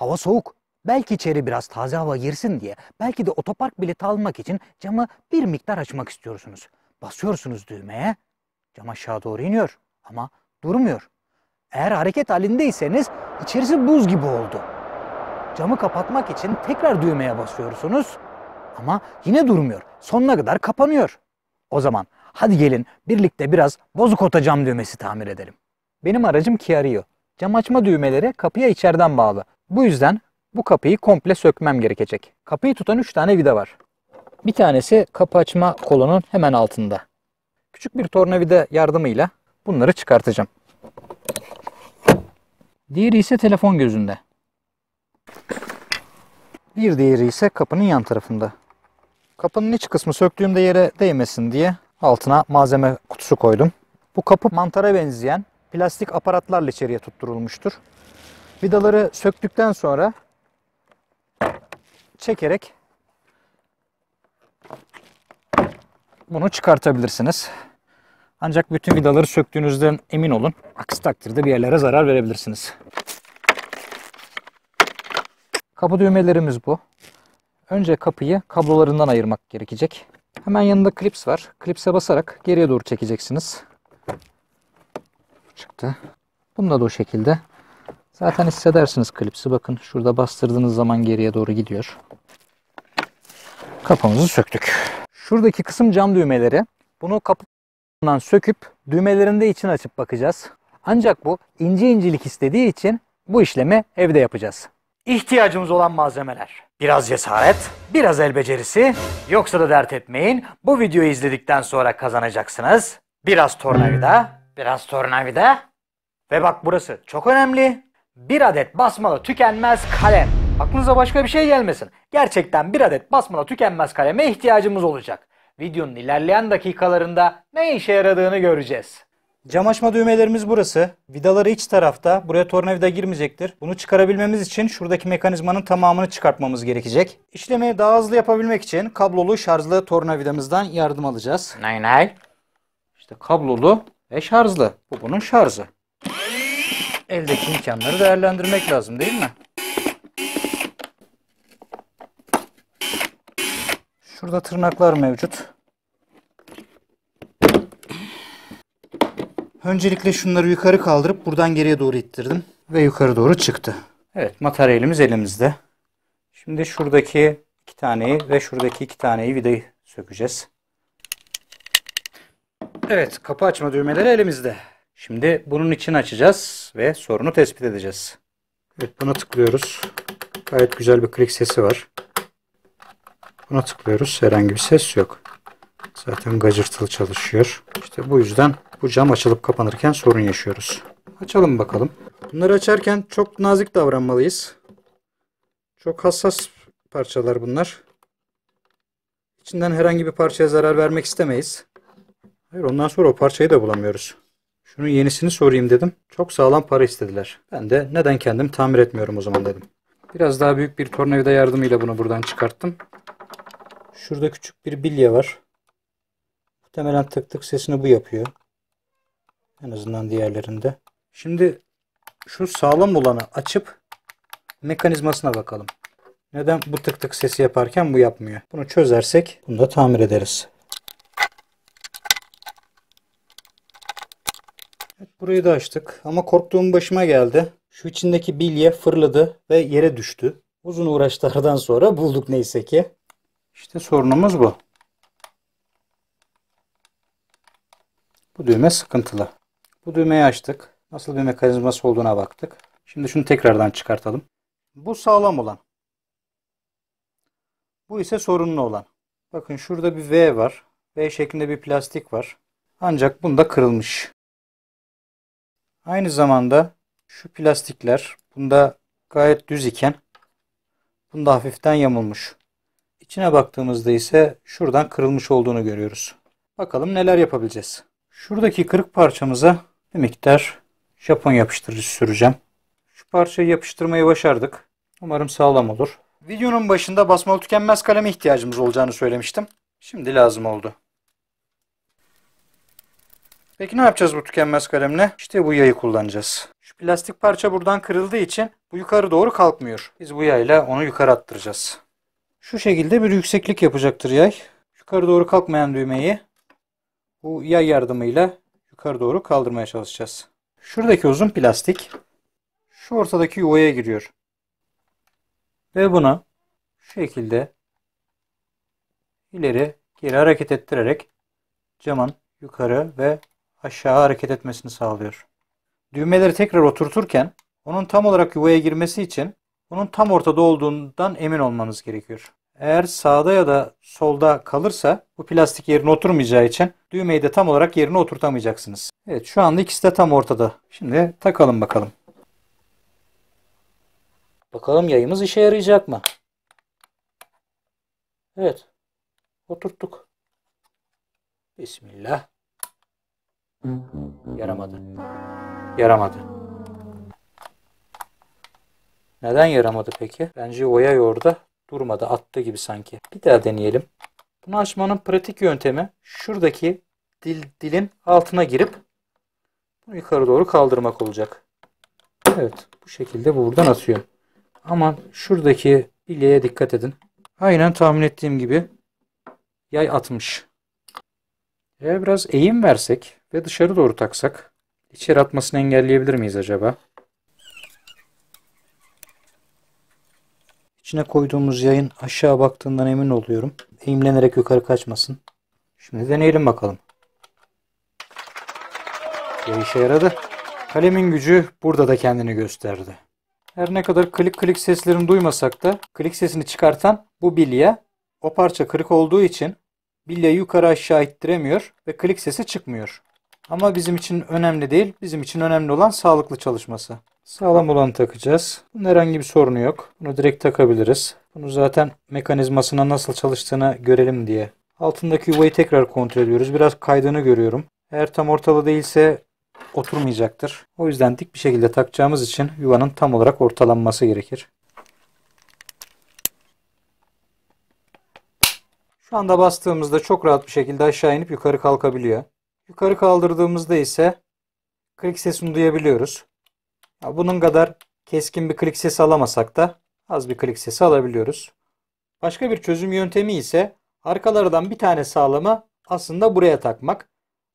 Hava soğuk. Belki içeri biraz taze hava girsin diye, belki de otopark bileti almak için camı bir miktar açmak istiyorsunuz. Basıyorsunuz düğmeye, cam aşağı doğru iniyor ama durmuyor. Eğer hareket halindeyseniz içerisi buz gibi oldu. Camı kapatmak için tekrar düğmeye basıyorsunuz ama yine durmuyor. Sonuna kadar kapanıyor. O zaman hadi gelin birlikte biraz bozuk ota cam düğmesi tamir edelim. Benim aracım Kia Rio. Cam açma düğmeleri kapıya içeriden bağlı. Bu yüzden bu kapıyı komple sökmem gerekecek. Kapıyı tutan 3 tane vida var. Bir tanesi kapı açma kolunun hemen altında. Küçük bir tornavida yardımıyla bunları çıkartacağım. Diğeri ise telefon gözünde. Bir diğeri ise kapının yan tarafında. Kapının iç kısmı söktüğümde yere değmesin diye altına malzeme kutusu koydum. Bu kapı mantara benzeyen plastik aparatlarla içeriye tutturulmuştur. Vidaları söktükten sonra çekerek bunu çıkartabilirsiniz. Ancak bütün vidaları söktüğünüzden emin olun. Aksi takdirde bir yerlere zarar verebilirsiniz. Kapı düğmelerimiz bu. Önce kapıyı kablolarından ayırmak gerekecek. Hemen yanında klips var. Klipse basarak geriye doğru çekeceksiniz. Çıktı. Bunu da o şekilde. Zaten hissedersiniz klipsi. Bakın şurada bastırdığınız zaman geriye doğru gidiyor. Kapımızı söktük. Şuradaki kısım cam düğmeleri. Bunu kapından söküp düğmelerin de içini açıp bakacağız. Ancak bu ince incelik istediği için bu işlemi evde yapacağız. İhtiyacımız olan malzemeler. Biraz cesaret, biraz el becerisi. Yoksa da dert etmeyin. Bu videoyu izledikten sonra kazanacaksınız. Biraz tornavida, biraz tornavida. Ve bak burası çok önemli. Bir adet basmalı tükenmez kalem. Aklınıza başka bir şey gelmesin. Gerçekten bir adet basmalı tükenmez kaleme ihtiyacımız olacak. Videonun ilerleyen dakikalarında ne işe yaradığını göreceğiz. Cam açma düğmelerimiz burası. Vidaları iç tarafta. Buraya tornavida girmeyecektir. Bunu çıkarabilmemiz için şuradaki mekanizmanın tamamını çıkartmamız gerekecek. İşlemi daha hızlı yapabilmek için kablolu şarjlı tornavidamızdan yardım alacağız. Nay. İşte kablolu ve şarjlı. Bu bunun şarjı. Eldeki imkanları değerlendirmek lazım değil mi? Şurada tırnaklar mevcut. Öncelikle şunları yukarı kaldırıp buradan geriye doğru ittirdim. Ve yukarı doğru çıktı. Evet, materyalimiz elimizde. Şimdi şuradaki 2 taneyi ve şuradaki 2 taneyi vidayı sökeceğiz. Evet, kapı açma düğmeleri elimizde. Şimdi bunun içini açacağız ve sorunu tespit edeceğiz. Evet, buna tıklıyoruz. Gayet güzel bir klik sesi var. Buna tıklıyoruz. Herhangi bir ses yok. Zaten gacırtılı çalışıyor. İşte bu yüzden bu cam açılıp kapanırken sorun yaşıyoruz. Açalım bakalım. Bunları açarken çok nazik davranmalıyız. Çok hassas parçalar bunlar. İçinden herhangi bir parçaya zarar vermek istemeyiz. Hayır, ondan sonra o parçayı da bulamıyoruz. Şunun yenisini sorayım dedim. Çok sağlam para istediler. Ben de neden kendim tamir etmiyorum o zaman dedim. Biraz daha büyük bir tornavida yardımıyla bunu buradan çıkarttım. Şurada küçük bir bilye var. Muhtemelen tık tık sesini bu yapıyor. En azından diğerlerinde. Şimdi şu sağlam olanı açıp mekanizmasına bakalım. Neden bu tık tık sesi yaparken bu yapmıyor? Bunu çözersek bunu da tamir ederiz. Evet, burayı da açtık ama korktuğum başıma geldi. Şu içindeki bilye fırladı ve yere düştü. Uzun uğraşlardan sonra bulduk neyse ki. İşte sorunumuz bu. Bu düğme sıkıntılı. Bu düğmeyi açtık. Nasıl bir mekanizması olduğuna baktık. Şimdi şunu tekrardan çıkartalım. Bu sağlam olan. Bu ise sorunlu olan. Bakın şurada bir V var. V şeklinde bir plastik var. Ancak bunda kırılmış. Aynı zamanda şu plastikler bunda gayet düz iken bunda hafiften yamulmuş. İçine baktığımızda ise şuradan kırılmış olduğunu görüyoruz. Bakalım neler yapabileceğiz. Şuradaki kırık parçamıza bir miktar Japon yapıştırıcı süreceğim. Şu parçayı yapıştırmayı başardık. Umarım sağlam olur. Videonun başında basmalı tükenmez kaleme ihtiyacımız olacağını söylemiştim. Şimdi lazım oldu. Peki ne yapacağız bu tükenmez kalemle? İşte bu yayı kullanacağız. Şu plastik parça buradan kırıldığı için bu yukarı doğru kalkmıyor. Biz bu yayla onu yukarı attıracağız. Şu şekilde bir yükseklik yapacaktır yay. Yukarı doğru kalkmayan düğmeyi bu yay yardımıyla yukarı doğru kaldırmaya çalışacağız. Şuradaki uzun plastik şu ortadaki yuvaya giriyor. Ve bunu şu şekilde ileri geri hareket ettirerek camın yukarı ve aşağı hareket etmesini sağlıyor. Düğmeleri tekrar oturturken onun tam olarak yuvaya girmesi için onun tam ortada olduğundan emin olmanız gerekiyor. Eğer sağda ya da solda kalırsa bu plastik yerine oturmayacağı için düğmeyi de tam olarak yerine oturtamayacaksınız. Evet, şu anda ikisi de tam ortada. Şimdi takalım bakalım. Bakalım yayımız işe yarayacak mı? Evet. Oturttuk. Bismillah. Yaramadı. Yaramadı. Neden yaramadı peki? Bence o yay orada durmadı. Attı gibi sanki. Bir daha deneyelim. Bunu açmanın pratik yöntemi şuradaki dilin altına girip bunu yukarı doğru kaldırmak olacak. Evet. Bu şekilde buradan atıyor. Aman şuradaki bileğe dikkat edin. Aynen tahmin ettiğim gibi yay atmış. Eğer biraz eğim versek ve dışarı doğru taksak içeri atmasını engelleyebilir miyiz acaba? İçine koyduğumuz yayın aşağı baktığından emin oluyorum. Eğimlenerek yukarı kaçmasın. Şimdi deneyelim bakalım. Yay işe yaradı. Kalemin gücü burada da kendini gösterdi. Her ne kadar klik klik seslerini duymasak da klik sesini çıkartan bu bilye o parça kırık olduğu için bilyeyi yukarı aşağı ittiremiyor ve klik sesi çıkmıyor. Ama bizim için önemli değil. Bizim için önemli olan sağlıklı çalışması. Sağlam olanı takacağız. Bunun herhangi bir sorunu yok. Bunu direkt takabiliriz. Bunu zaten mekanizmasına nasıl çalıştığını görelim diye. Altındaki yuvayı tekrar kontrol ediyoruz. Biraz kaydığını görüyorum. Eğer tam ortalı değilse oturmayacaktır. O yüzden dik bir şekilde takacağımız için yuvanın tam olarak ortalanması gerekir. Şu anda bastığımızda çok rahat bir şekilde aşağı inip yukarı kalkabiliyor. Yukarı kaldırdığımızda ise klik sesini duyabiliyoruz. Bunun kadar keskin bir klik sesi alamasak da az bir klik sesi alabiliyoruz. Başka bir çözüm yöntemi ise arkalardan bir tane sağlamı aslında buraya takmak.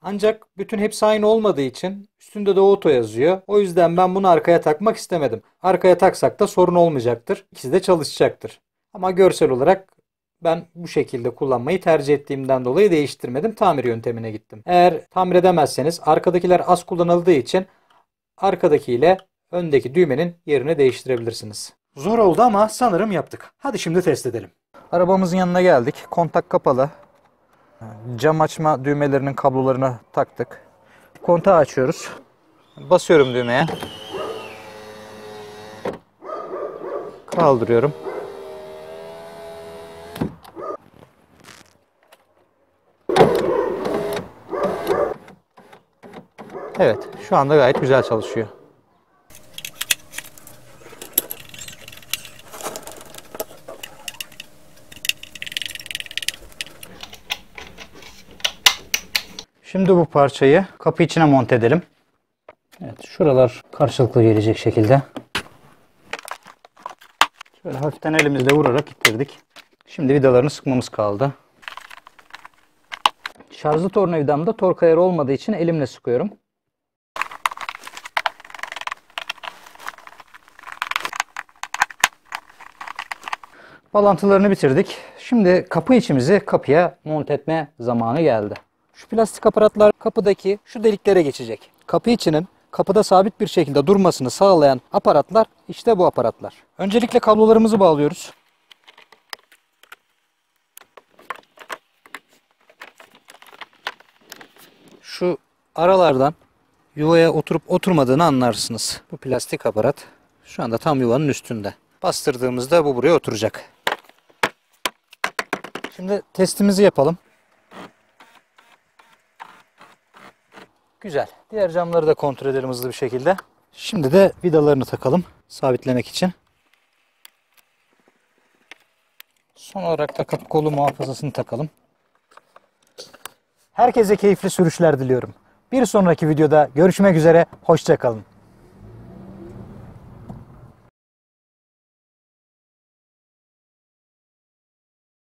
Ancak bütün hepsi aynı olmadığı için üstünde de auto yazıyor. O yüzden ben bunu arkaya takmak istemedim. Arkaya taksak da sorun olmayacaktır. İkisi de çalışacaktır. Ama görsel olarak ben bu şekilde kullanmayı tercih ettiğimden dolayı değiştirmedim. Tamir yöntemine gittim. Eğer tamir edemezseniz arkadakiler az kullanıldığı için arkadakiyle öndeki düğmenin yerini değiştirebilirsiniz. Zor oldu ama sanırım yaptık. Hadi şimdi test edelim. Arabamızın yanına geldik. Kontak kapalı. Cam açma düğmelerinin kablolarını taktık. Kontağı açıyoruz. Basıyorum düğmeye. Kaldırıyorum. Evet, şu anda gayet güzel çalışıyor. Şimdi bu parçayı kapı içine monte edelim. Evet, şuralar karşılıklı gelecek şekilde. Şöyle hafiften elimizle vurarak ittirdik. Şimdi vidalarını sıkmamız kaldı. Şarjlı tornavidamda tork ayarı olmadığı için elimle sıkıyorum. Bağlantılarını bitirdik. Şimdi kapı içimizi kapıya monte etme zamanı geldi. Şu plastik aparatlar kapıdaki şu deliklere geçecek. Kapı içinin kapıda sabit bir şekilde durmasını sağlayan aparatlar işte bu aparatlar. Öncelikle kablolarımızı bağlıyoruz. Şu aralardan yuvaya oturup oturmadığını anlarsınız. Bu plastik aparat şu anda tam yuvanın üstünde. Bastırdığımızda bu buraya oturacak. Şimdi testimizi yapalım. Güzel. Diğer camları da kontrol edelim hızlı bir şekilde. Şimdi de vidalarını takalım sabitlemek için. Son olarak da kapı kolu muhafazasını takalım. Herkese keyifli sürüşler diliyorum. Bir sonraki videoda görüşmek üzere. Hoşça kalın.